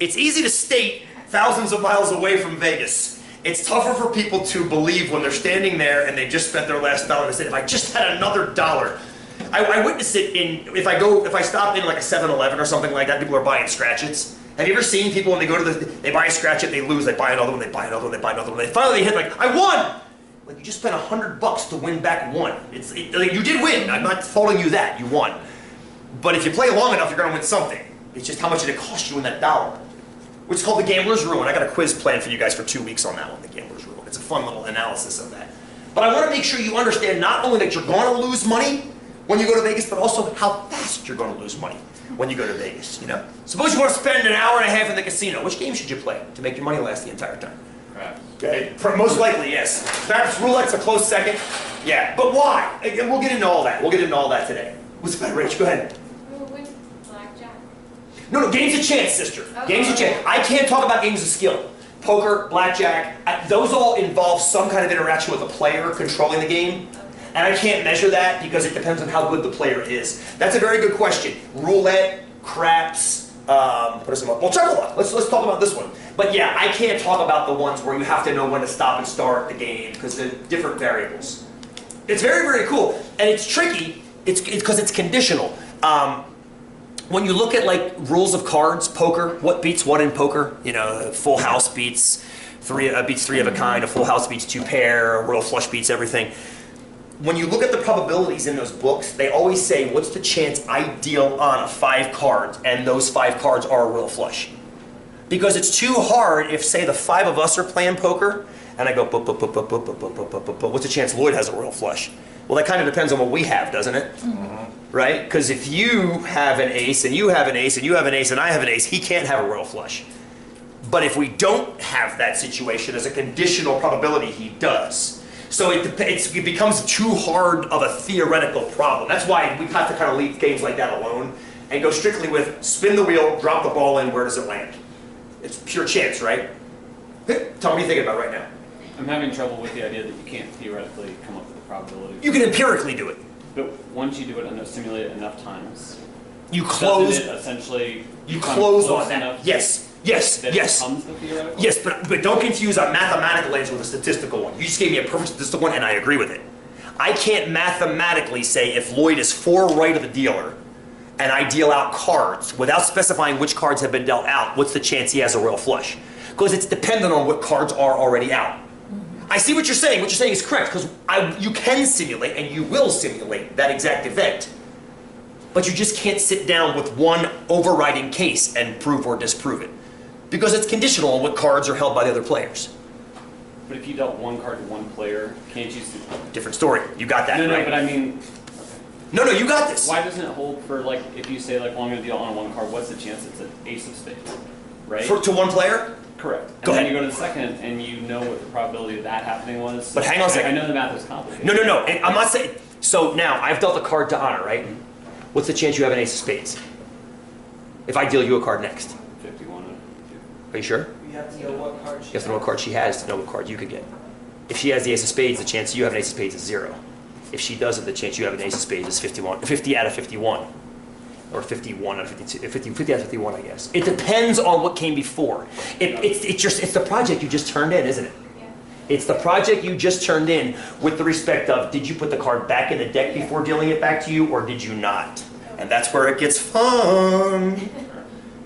It's easy to state thousands of miles away from Vegas. It's tougher for people to believe when they're standing there and they just spent their last dollar and they say, if I just had another dollar. I witness it if I stop in like a 7-Eleven or something like that, people are buying scratchets. Have you ever seen people when they go to they buy a scratchet, they lose, they buy another one, they buy another one, they buy another one, they finally hit like, I won! Like you just spent $100 to win back one. Like, you did win, I'm not faulting you that, you won. But if you play long enough, you're gonna win something. It's just how much did it cost you in that dollar? Which is called the Gambler's Rule, and I got a quiz planned for you guys for 2 weeks on that one, the Gambler's Rule. It's a fun little analysis of that. But I want to make sure you understand not only that you're going to lose money when you go to Vegas, but also how fast you're going to lose money when you go to Vegas, you know? Suppose you want to spend an hour and a half in the casino. Which game should you play to make your money last the entire time? Craps. Okay. Most likely, yes. Craps, roulette's a close second. Yeah, but why? And we'll get into all that. We'll get into all that today. What's the better, Rich? Go ahead. Blackjack. No, game's a chance, sister. Game's a chance. I can't talk about games of skill. Poker, blackjack, those all involve some kind of interaction with a player controlling the game. And I can't measure that because it depends on how good the player is. That's a very good question. Roulette, craps, put us in well, Checkerlot. Let's talk about this one. But yeah, I can't talk about the ones where you have to know when to stop and start the game because they're different variables. It's very, very cool. And it's tricky. It's because it's conditional. When you look at like rules of cards, poker, what beats what in poker? You know, full house beats three of a kind, a full house beats two pair, a royal flush beats everything. When you look at the probabilities in those books, they always say, what's the chance I deal on 5 cards and those 5 cards are a royal flush? Because it's too hard if, say, the 5 of us are playing poker and I go, what's the chance Lloyd has a royal flush? Well, that kind of depends on what we have, doesn't it? Mm-hmm. Right? Because if you have an ace and you have an ace and you have an ace and I have an ace, he can't have a royal flush. But if we don't have that situation as a conditional probability, he does. So it becomes too hard of a theoretical problem. That's why we have to kind of leave games like that alone and go strictly with spin the wheel, drop the ball in, where does it land? It's pure chance, right? Tell me what you're thinking about right now. I'm having trouble with the idea that you can't theoretically come up with a probability. You can empirically do it. But once you do it and simulate it enough times, you close. Doesn't it essentially you close on that. Yes. Yes, yes. Yes, but don't confuse a mathematical answer with a statistical one. You just gave me a perfect statistical one and I agree with it. I can't mathematically say if Lloyd is 4 right of the dealer and I deal out cards without specifying which cards have been dealt out, what's the chance he has a royal flush? Because it's dependent on what cards are already out. I see what you're saying. What you're saying is correct because you can simulate and you will simulate that exact event. But you just can't sit down with one overriding case and prove or disprove it. Because it's conditional on what cards are held by the other players. But if you dealt 1 card to 1 player, can't you... Different story. You got that, no, right? But I mean... No, you got this. Why doesn't it hold for, like, if you say, like, well, I'm going to deal on 1 card, what's the chance it's an ace of spades, right? To 1 player? Correct. And Go then ahead. you go to the second, and you know what the probability of that happening was. But hang on a second. I know the math is complicated. No. I'm not saying... So now, I've dealt a card to honor, right? What's the chance you have an ace of spades? If I deal you a card next. 51. Are you sure? You have to know what card she has. You have to know what card she has to know what card you could get. If she has the ace of spades, the chance you have an ace of spades is 0. If she doesn't, the chance you have an ace of spades is 50 out of 51. Or 51 out of 52, 50 out of 51, I guess. It depends on what came before. It's the project you just turned in, isn't it? Yeah. It's the project you just turned in with the respect of, did you put the card back in the deck before dealing it back to you, or did you not? And that's where it gets fun.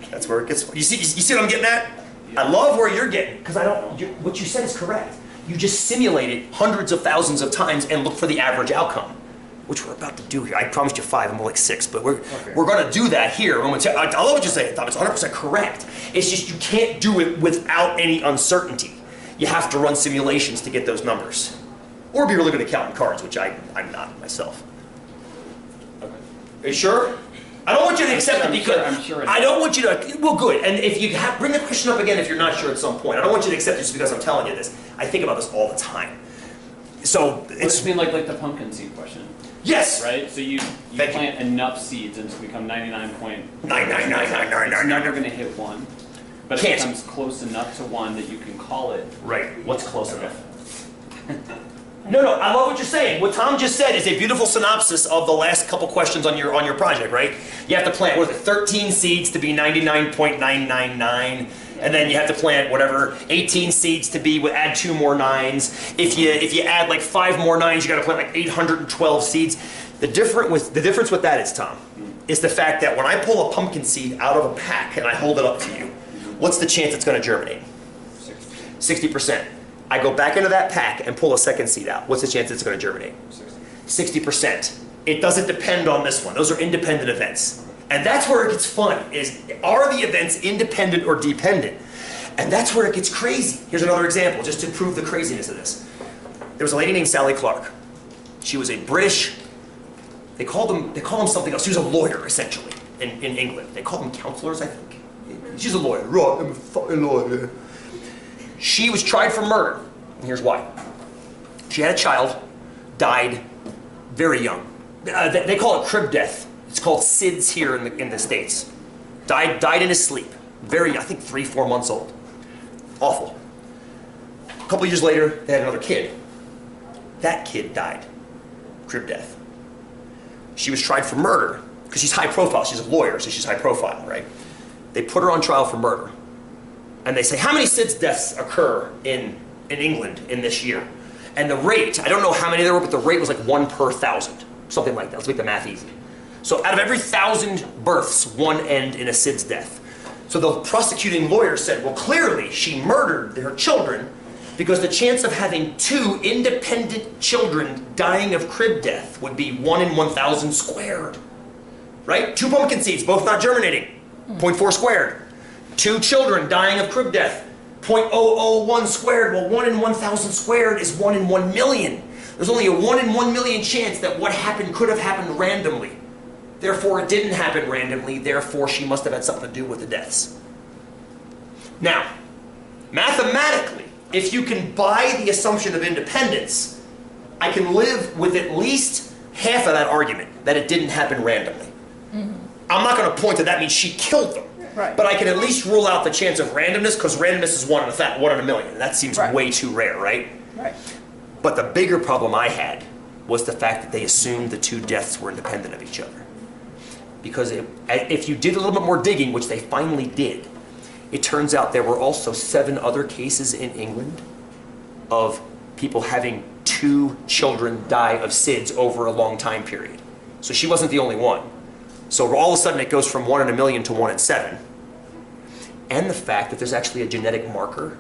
That's where it gets fun. You see what I'm getting at? I love where you're getting, because what you said is correct. You just simulate it hundreds of thousands of times and look for the average outcome, which we're about to do here. I promised you 5, I'm more like 6, but we're going to do that here. I love what you're saying, Tom. It's 100% correct. It's just you can't do it without any uncertainty. You have to run simulations to get those numbers. Or be really good at counting cards, which I'm not myself. Okay. Are you sure? I don't want you to accept it because I'm sure I don't want you to. Well, good. And if you bring the question up again, if you're not sure at some point, I don't want you to accept it just because I'm telling you this. I think about this all the time. So it's mean like the pumpkin seed question. Yes. Right. So you plant enough seeds and to become 99.99999. It's never going to hit 1, but Can't. it becomes close enough to 1 that you can call it. Right. What's close enough? No, no, I love what you're saying. What Tom just said is a beautiful synopsis of the last couple questions on your project, right? You have to plant, what is it, 13 seeds to be 99.999, and then you have to plant whatever, 18 seeds to be, add 2 more 9s. If you add like 5 more 9s, you got to plant like 812 seeds. The difference with that is, Tom, is the fact that when I pull a pumpkin seed out of a pack and I hold it up to you, what's the chance it's going to germinate? 60%. I go back into that pack and pull a second seed out. What's the chance it's going to germinate? 60%. It doesn't depend on this one. Those are independent events. And that's where it gets fun, are the events independent or dependent? And that's where it gets crazy. Here's another example, just to prove the craziness of this. There was a lady named Sally Clark. She was a British, they call them something else. She was a lawyer, essentially, in England. They call them counselors, I think. She's a lawyer. Right, I'm a fucking lawyer. She was tried for murder, and here's why. She had a child, died very young. They call it crib death. It's called SIDS here in the States. Died in his sleep. Very, I think 3-4 months old. Awful. A couple years later, they had another kid. That kid died. Crib death. She was tried for murder, because she's high profile. She's a lawyer, so she's high profile, right? They put her on trial for murder. And they say, how many SIDS deaths occur in England in this year? And the rate, I don't know how many there were, but the rate was like 1 per 1,000. Something like that. Let's make the math easy. So out of every 1,000 births, 1 end in a SIDS death. So the prosecuting lawyer said, well, clearly she murdered her children because the chance of having 2 independent children dying of crib death would be 1 in 1,000 squared. Right? 2 pumpkin seeds, both not germinating. 0.4 squared. 2 children dying of crib death. 0.001 squared. Well, 1 in 1,000 squared is 1 in 1 million. There's only a 1 in 1 million chance that what happened could have happened randomly. Therefore, it didn't happen randomly. Therefore, she must have had something to do with the deaths. Now, mathematically, if you can buy the assumption of independence, I can live with at least half of that argument, that it didn't happen randomly. I'm not going to point to that means she killed them. Right. But I can at least rule out the chance of randomness, because randomness is 1 in a million. That seems way too rare, right? Right. But the bigger problem I had was the fact that they assumed the 2 deaths were independent of each other. Because if you did a little bit more digging, which they finally did, it turns out there were also 7 other cases in England of people having 2 children die of SIDS over a long time period. So she wasn't the only one. So all of a sudden it goes from 1 in a million to 1 in 7. And the fact that there's actually a genetic marker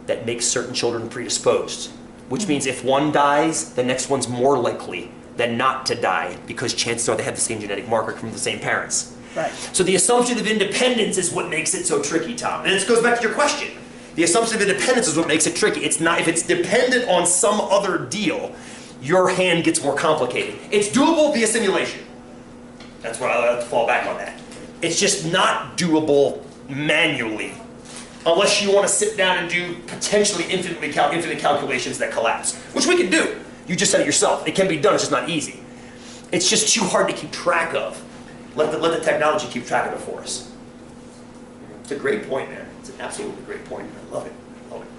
that makes certain children predisposed. Which means if one dies, the next one's more likely than not to die, because chances are they have the same genetic marker from the same parents. Right. So the assumption of independence is what makes it so tricky, Tom. And this goes back to your question. The assumption of independence is what makes it tricky. It's not, if it's dependent on some other deal, your hand gets more complicated. It's doable via simulation. That's what I like to fall back on that. It's just not doable manually, unless you want to sit down and do potentially infinite calculations that collapse, which we can do. You just said it yourself. It can be done, it's just not easy. It's just too hard to keep track of. Let the technology keep track of it for us. It's a great point, man. It's an absolutely great point. I love it. Love it.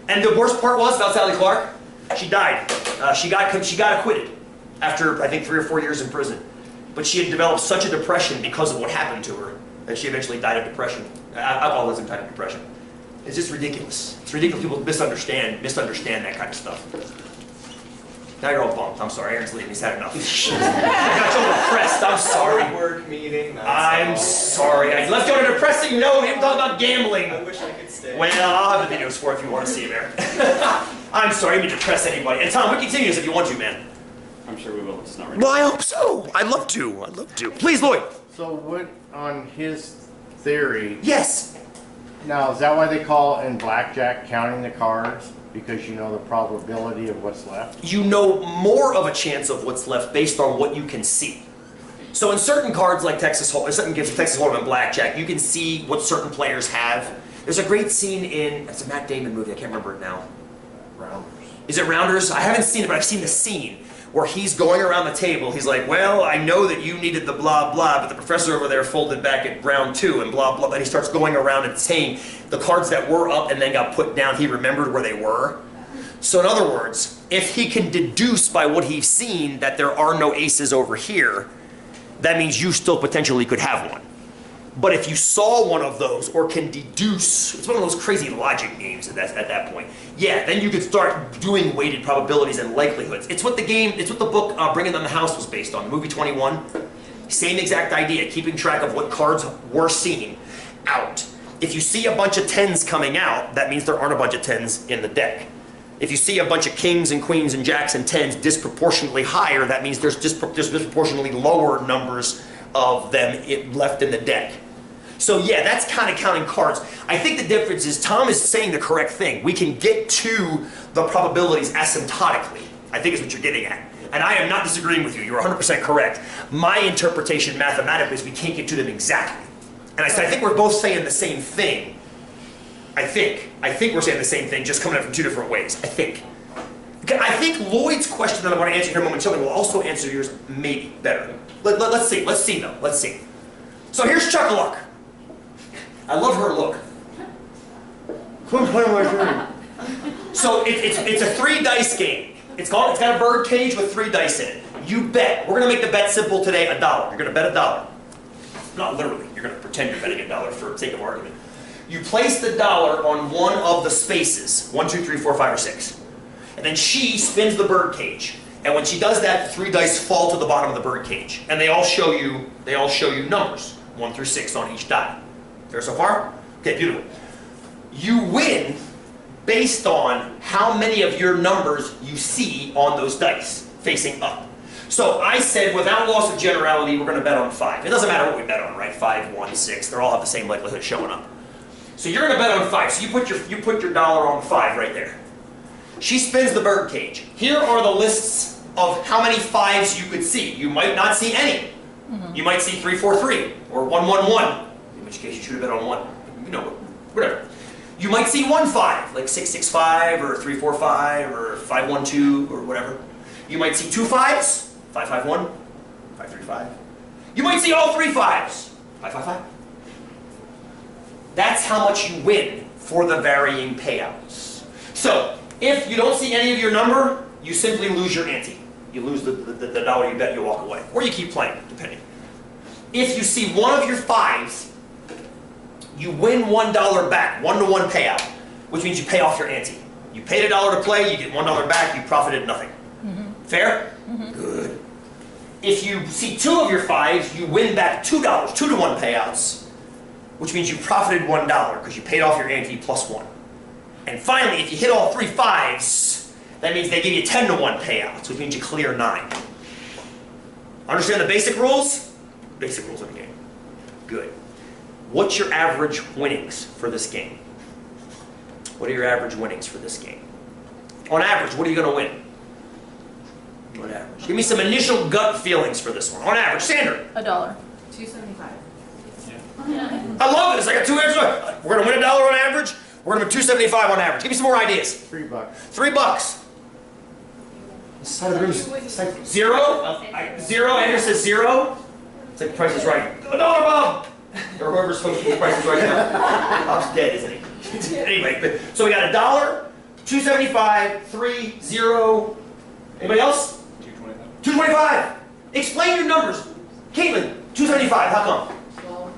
And the worst part was about Sally Clark, she died. She got acquitted after, I think, 3 or 4 years in prison. But she had developed such a depression because of what happened to her that she eventually died of depression. Alcoholism type of depression. It's just ridiculous. It's ridiculous. People misunderstand that kind of stuff. Now you're all bummed. I'm sorry. Aaron's leaving. He's had enough. I got you depressed. I'm sorry. Work meeting. I'm sorry. I left you on a depressing note. You talking about gambling. I wish I could stay. Well, I'll have the videos for it if you want to see them, Aaron. I'm sorry. I didn't depress anybody. And Tom, we continue this if you want to, man. I'm sure we will. It's not right. Well, I hope so. I'd love to. I'd love to. Please, Lloyd. So what, on his theory, Yes. now is that why they call in blackjack counting the cards? Because you know the probability of what's left? You know more of a chance of what's left based on what you can see. So in certain cards like Texas Hold'em and Blackjack, you can see what certain players have. There's a great scene in, it's a Matt Damon movie, I can't remember it now. Rounders. Is it Rounders? I haven't seen it, but I've seen the scene where he's going around the table. He's like, well, I know that you needed the blah, blah, but the professor over there folded back at round 2 and blah, blah, and he starts going around and saying the cards that were up and then got put down, he remembered where they were. So in other words, if he can deduce by what he's seen that there are no aces over here, that means you still potentially could have one. But if you saw one of those or can deduce, it's one of those crazy logic games at that point. Yeah, then you could start doing weighted probabilities and likelihoods. It's what the book Bringing Down the House was based on, the movie 21. Same exact idea, keeping track of what cards were seen out. If you see a bunch of 10s coming out, that means there aren't a bunch of 10s in the deck. If you see a bunch of kings and queens and jacks and 10s disproportionately higher, that means there's disproportionately lower numbers of them left in the deck. So yeah, that's kind of counting cards. I think the difference is Tom is saying the correct thing. We can get to the probabilities asymptotically, I think is what you're getting at. And I am not disagreeing with you, you're 100% correct. My interpretation mathematically is we can't get to them exactly. And I said, I think we're both saying the same thing. I think we're saying the same thing, just coming at it from two different ways, I think. I think Lloyd's question that I want to answer here momentarily will also answer yours maybe better. Let's see though, let's see. So here's Chuck-a-Luck. I love her look. So it's a 3-dice game. It's got a bird cage with 3 dice in it. You bet. We're going to make the bet simple today, $1. You're going to bet $1. Not literally. You're going to pretend you're betting $1 for sake of argument. You place the dollar on one of the spaces, 1, 2, 3, 4, 5, or 6. And then she spins the bird cage. And when she does that, the 3 dice fall to the bottom of the bird cage. And they all show you numbers, 1 through 6 on each die. Fair so far? Okay, beautiful. You win based on how many of your numbers you see on those dice facing up. So I said, without loss of generality, we're going to bet on 5. It doesn't matter what we bet on, right? 5, 1, 6. They all have the same likelihood of showing up. So you're going to bet on 5. So you put your dollar on 5 right there. She spins the bird cage. Here are the lists of how many 5s you could see. You might not see any. You might see 3, 4, 3 or 1, 1, 1. In which case you should have bet on 1. You know, whatever. You might see 1 5, like 6, 6, 5 or 3, 4, 5 or 5, 1, 2 or whatever. You might see 2 5s. 5, 5, 1, 5, 3, 5. You might see all 3 5s. 5, 5, 5. That's how much you win for the varying payouts. So, if you don't see any of your number, you simply lose your ante. You lose the dollar you bet, you walk away. Or you keep playing, depending. If you see one of your 5s, you win $1 back, 1-to-1 payout, which means you pay off your ante. You paid $1 to play, you get $1 back, you profited nothing. Fair? Good. If you see 2 of your 5s, you win back $2, 2-to-1 payouts, which means you profited $1 because you paid off your ante plus 1. And finally, if you hit all 3 5s, that means they give you 10-to-1 payouts, which means you clear 9. Understand the basic rules? Basic rules of the game. Good. What's your average winnings for this game? What are your average winnings for this game? On average, what are you going to win? On average. Give me some initial gut feelings for this one. On average, Sandra. $1. $2.75. I love this. I got 2 answers. We're going to win $1 on average. We're going to win $2.75 on average. Give me some more ideas. $3. $3. This side of the room is 0. 0. Andrew says 0. It's like Price is Right. $1, Bob. Or whoever's supposed to be Price is Right now. Bob's dead, isn't he? Anyway, so we got $1, $2.75, 3, 0. Anybody else? $2.25. Explain your numbers. Caitlin, $2.75. How come? Well,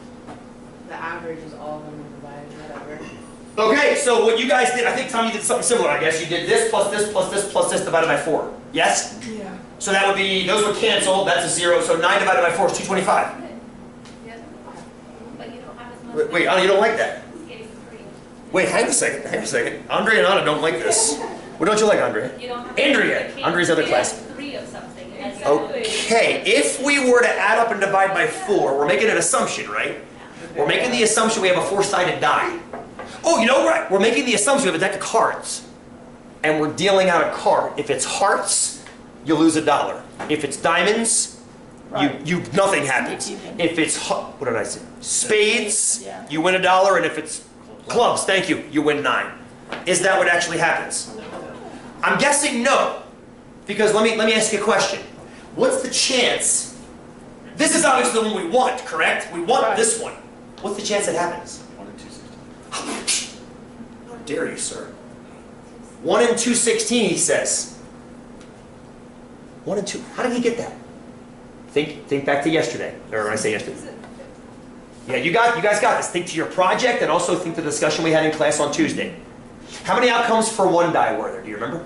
the average is all of them divided, whatever. Okay, so what you guys did, I think, Tom, you did something similar, I guess. You did this plus this plus this plus this divided by 4. Yes? Yeah. So that would be, those would cancel. That's a 0. So 9 divided by 4 is 225. But you don't have as much. Wait, Anna, you don't like that? It's getting free. Wait, hang a second. Andre and Anna don't like this. What don't you like, Andrea? You don't have Andrea. you can't- Andrea's other you class. have 3 of something. and that's Okay, if we were to add up and divide by 4, we're making an assumption, right? We're making the assumption we have a 4-sided die. Oh, you know what? We're making the assumption we have a deck of cards. And we're dealing out a card. If it's hearts, you lose $1. If it's diamonds, nothing happens. If it's, what did I say? Spades, Yeah. you win $1, and if it's clubs, thank you, you win 9. Is that what actually happens? I'm guessing no. Because let me ask you a question. What's the chance? This is obviously the one we want, correct? We want this one. What's the chance it happens? 1 in 260. How dare you, sir? 1 and 216, he says. 1 and 2. How did he get that? Think back to yesterday. Or when I say yesterday. Yeah, you guys got this. Think to your project and also think to the discussion we had in class on Tuesday. How many outcomes for 1 die were there? Do you remember?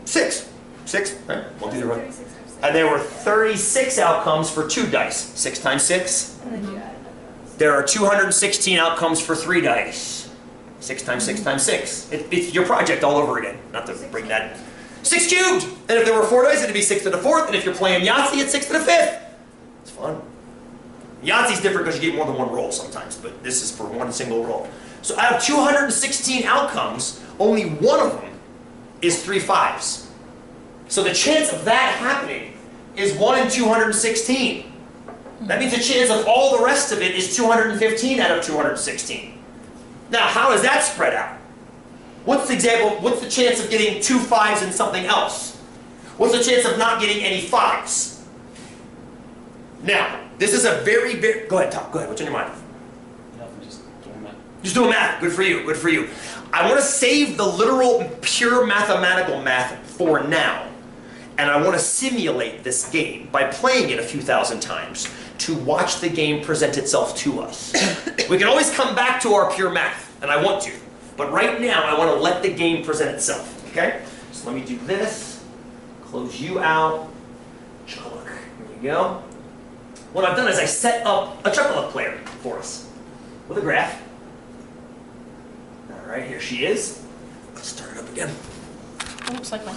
6. 6, right? 1, 2, 3, 4. And there were 36 outcomes for 2 dice. 6 times 6. And then you add another one. There are 216 outcomes for 3 dice. 6 times 6 times 6. It's your project all over again. Not to bring that. 6 cubed! And if there were 4 dice, it'd be 6 to the 4th. And if you're playing Yahtzee, it's 6 to the 5th. It's fun. Yahtzee's different because you get more than 1 roll sometimes, but this is for 1 single roll. So out of 216 outcomes, only 1 of them is 3 5s. So the chance of that happening is 1 in 216. That means the chance of all the rest of it is 215 out of 216. Now, how is that spread out? What's the example? What's the chance of getting 2 5s and something else? What's the chance of not getting any 5s? Now, this is a very, very... Go ahead, Tom. Go ahead. What's on your mind? Nothing, just doing that. Just doing math. Good for you. Good for you. I want to save the literal, pure mathematical math for now. And I want to simulate this game by playing it a few thousand times to watch the game present itself to us. We can always come back to our pure math, and I want to. But right now, I want to let the game present itself. Okay? So let me do this. Close you out. Chuck. Here we go. What I've done is I set up a Chuck player for us with a graph. All right, here she is. Let's start it up again. It looks like my